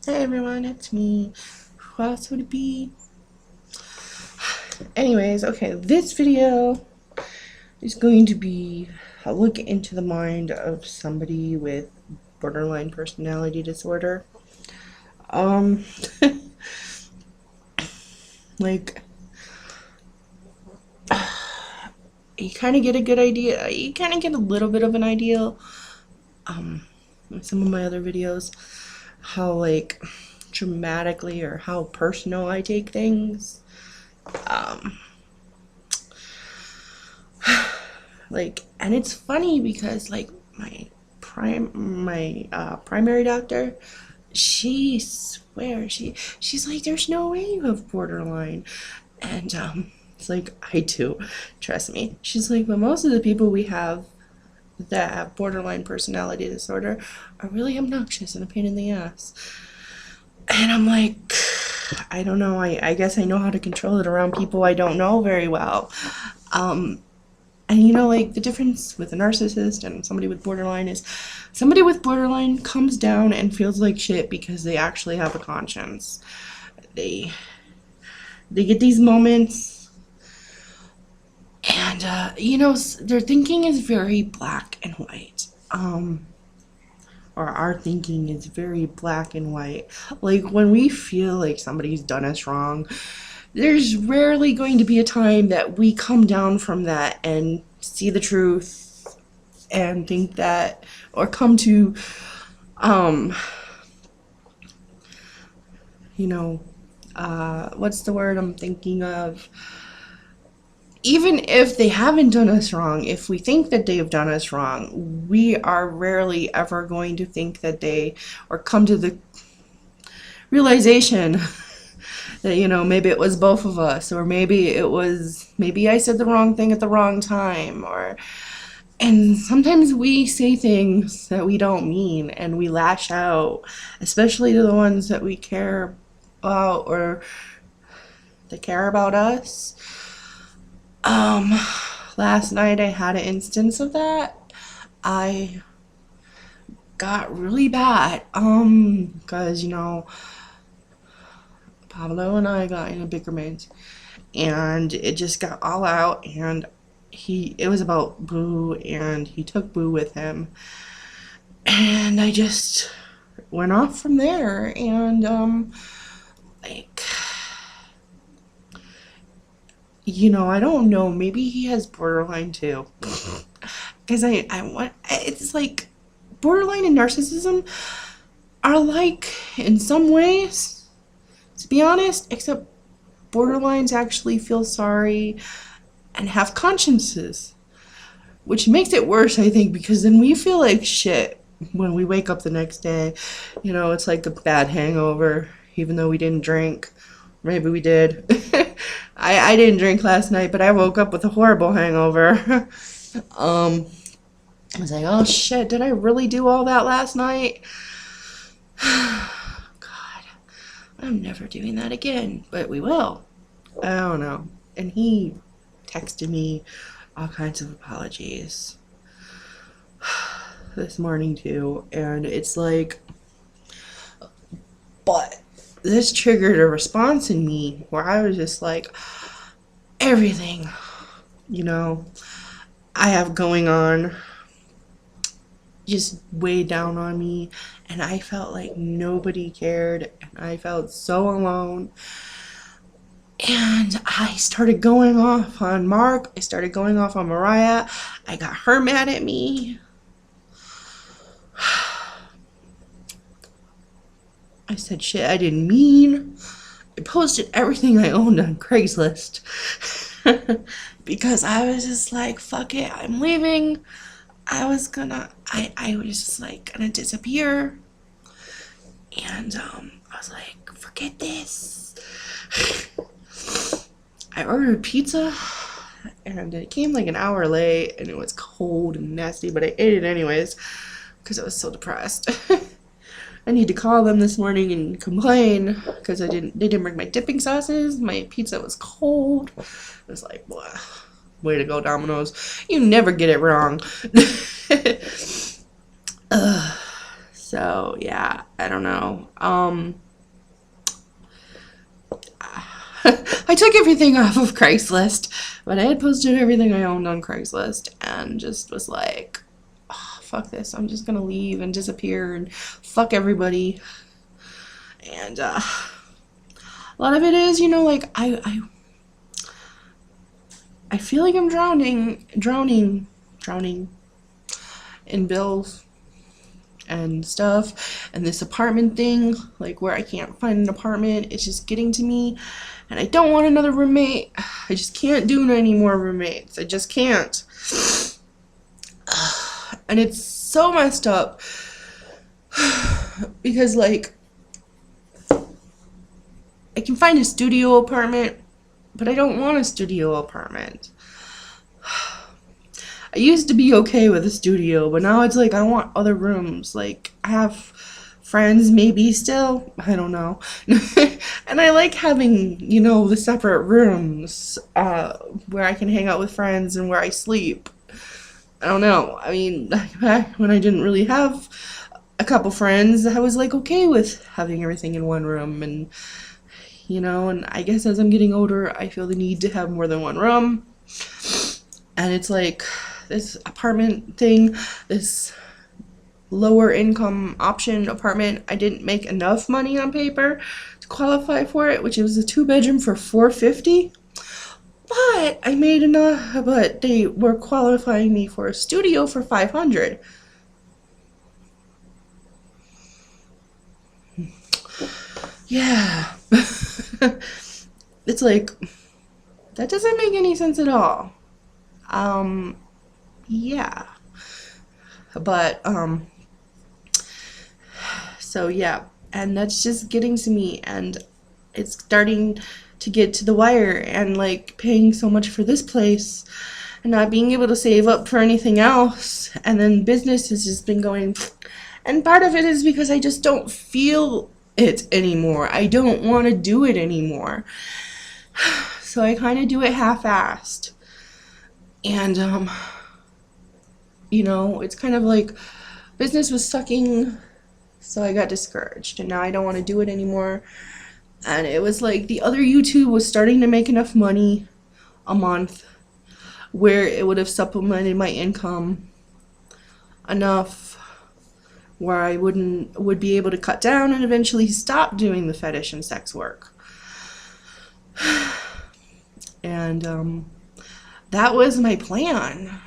Hey everyone, it's me. Who else would it be? Anyways, okay, this video is going to be a look into the mind of somebody with borderline personality disorder. Um, like, you kind of get a good idea, you kind of get a little bit of an idea, in some of my other videos, how, like, dramatically or how personal I take things. Um, and it's funny because like my primary doctor, she swears she's like, there's no way you have borderline. And it's like, I do, trust me. She's like, but most of the people we have that have borderline personality disorder are really obnoxious and a pain in the ass. And I'm like, I don't know, I guess I know how to control it around people I don't know very well. um And like the difference with a narcissist and somebody with borderline is somebody with borderline comes down and feels like shit because they actually have a conscience. They they get these moments, and their thinking is very black and white. Or our thinking is very black and white. Like when we feel like somebody's done us wrong, there's rarely going to be a time that we come down from that and see the truth and think that, or come to, um, you know, what's the word I'm thinking of? Even if they haven't done us wrong, if we think that they've done us wrong, we are rarely ever going to think that or come to the realization that maybe it was both of us, or maybe I said the wrong thing at the wrong time, and sometimes we say things that we don't mean and we lash out, especially to the ones that we care about or that care about us. um Last night I had an instance of that. I got really bad because Pablo and I got in a bickerment, and it just got all out, and it was about Boo, and he took Boo with him, and I just went off from there. And like I don't know, maybe he has borderline too. Because I want, it's like borderline and narcissism are like in some ways, to be honest, except borderlines actually feel sorry and have consciences, which makes it worse, I think, because then we feel like shit when we wake up the next day. It's like a bad hangover, even though we didn't drink. Maybe we did. I didn't drink last night, but I woke up with a horrible hangover. I was like, oh shit, did I really do all that last night? God, I'm never doing that again, but we will. I don't know. And he texted me all kinds of apologies this morning too, and it's like, but this triggered a response in me where I was just like, everything I have going on just weighed down on me, and I felt like nobody cared, and I felt so alone. And I started going off on Mark. I started going off on Mariah. I got her mad at me. I said shit I didn't mean. I posted everything I owned on Craigslist. Because I was just like, fuck it, I'm leaving. I was just like gonna disappear. And I was like, forget this. I ordered pizza, and it came like an hour late, and it was cold and nasty, but I ate it anyways because I was so depressed. I need to call them this morning and complain because they didn't bring my dipping sauces. My pizza was cold. It was like, blah. Way to go, Domino's. You never get it wrong. So yeah, I don't know. I took everything off of Craigslist, but I had posted everything I owned on Craigslist and just was like, oh, fuck this. I'm just gonna leave and disappear and fuck everybody. And a lot of it is, you know, like I feel like I'm drowning in bills and stuff, and this apartment thing, like where I can't find an apartment, it's just getting to me, and I don't want another roommate. I just can't do any more roommates. I just can't. And it's so messed up because, like, I can find a studio apartment, but I don't want a studio apartment. I used to be okay with a studio, but now it's like I want other rooms. Like, I have friends maybe still, I don't know. And I like having, you know, the separate rooms where I can hang out with friends and where I sleep. I don't know. I mean, back when I didn't really have a couple friends, I was like okay with having everything in one room, and you know, and I guess as I'm getting older, I feel the need to have more than one room. And it's like this apartment thing, this lower income option apartment, I didn't make enough money on paper to qualify for it, which was a 2-bedroom for $450. But I made enough, but they were qualifying me for a studio for $500. Yeah. It's like, that doesn't make any sense at all. Yeah. But, so yeah, and that's just getting to me, and it's starting to get to the wire, and like paying so much for this place and not being able to save up for anything else, and then business has just been going, and part of it is because I just don't feel it anymore. I don't want to do it anymore. So I kind of do it half-assed. And, you know, it's kind of like business was sucking, so I got discouraged. And now I don't want to do it anymore. And it was like the other YouTube was starting to make enough money a month where it would have supplemented my income enough where I would be able to cut down and eventually stop doing the fetish and sex work. And that was my plan.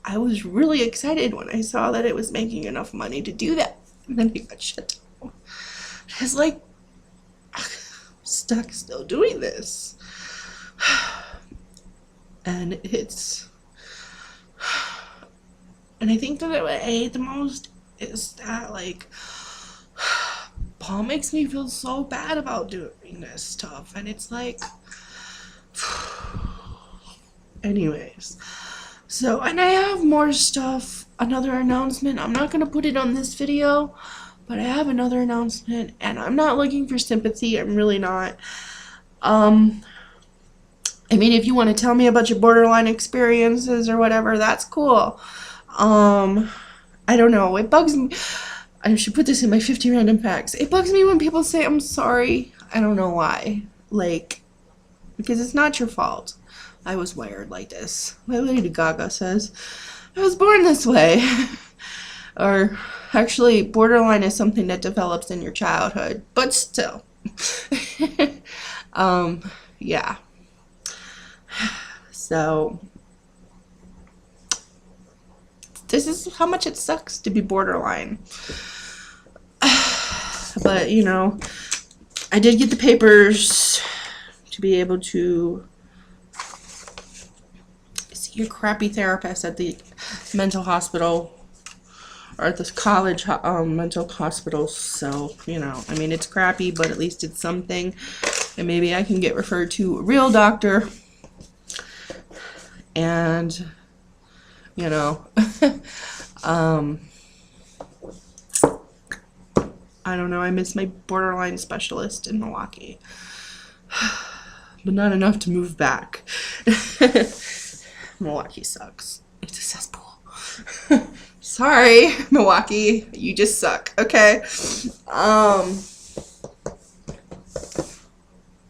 I was really excited when I saw that it was making enough money to do that. And then it got shut down. I was like, I'm stuck still doing this. And I think that what I hate the most is that, like, Paul makes me feel so bad about doing this stuff, and it's like, anyways, so, and I have more stuff, another announcement. I'm not gonna put it on this video, but I have another announcement, and I'm not looking for sympathy. I'm really not. I mean, if you want to tell me about your borderline experiences or whatever, that's cool. I don't know. It bugs me. I should put this in my 50 random facts. It bugs me when people say I'm sorry. I don't know why. Like, because it's not your fault. I was wired like this. Like Lady Gaga says, I was born this way. Or, actually, borderline is something that develops in your childhood. But still. Yeah. So, this is how much it sucks to be borderline. But, you know, I did get the papers to be able to see a crappy therapist at the mental hospital, or at this college mental hospital. So, you know, I mean, it's crappy, but at least it's something. And maybe I can get referred to a real doctor. And, you know, I don't know, I miss my borderline specialist in Milwaukee. But not enough to move back. Milwaukee sucks. It's a cesspool. Sorry, Milwaukee, you just suck. Okay.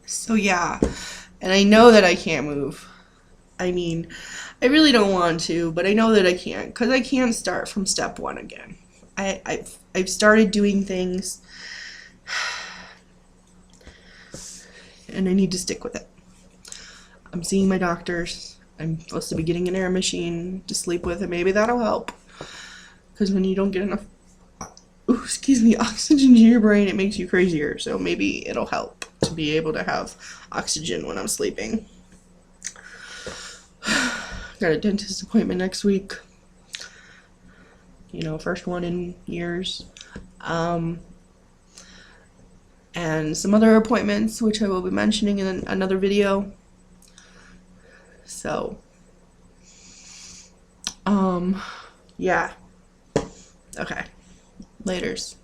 So yeah, and I know that I can't move. I mean, I really don't want to, but I know that I can't because I can't start from step one again. I've started doing things, and I need to stick with it. I'm seeing my doctors. I'm supposed to be getting an air machine to sleep with, and maybe that'll help. Because when you don't get enough, oxygen to your brain, it makes you crazier. So maybe it'll help to be able to have oxygen when I'm sleeping. Got a dentist appointment next week. First one in years. And some other appointments, which I will be mentioning in another video. So, yeah. Okay. Laters.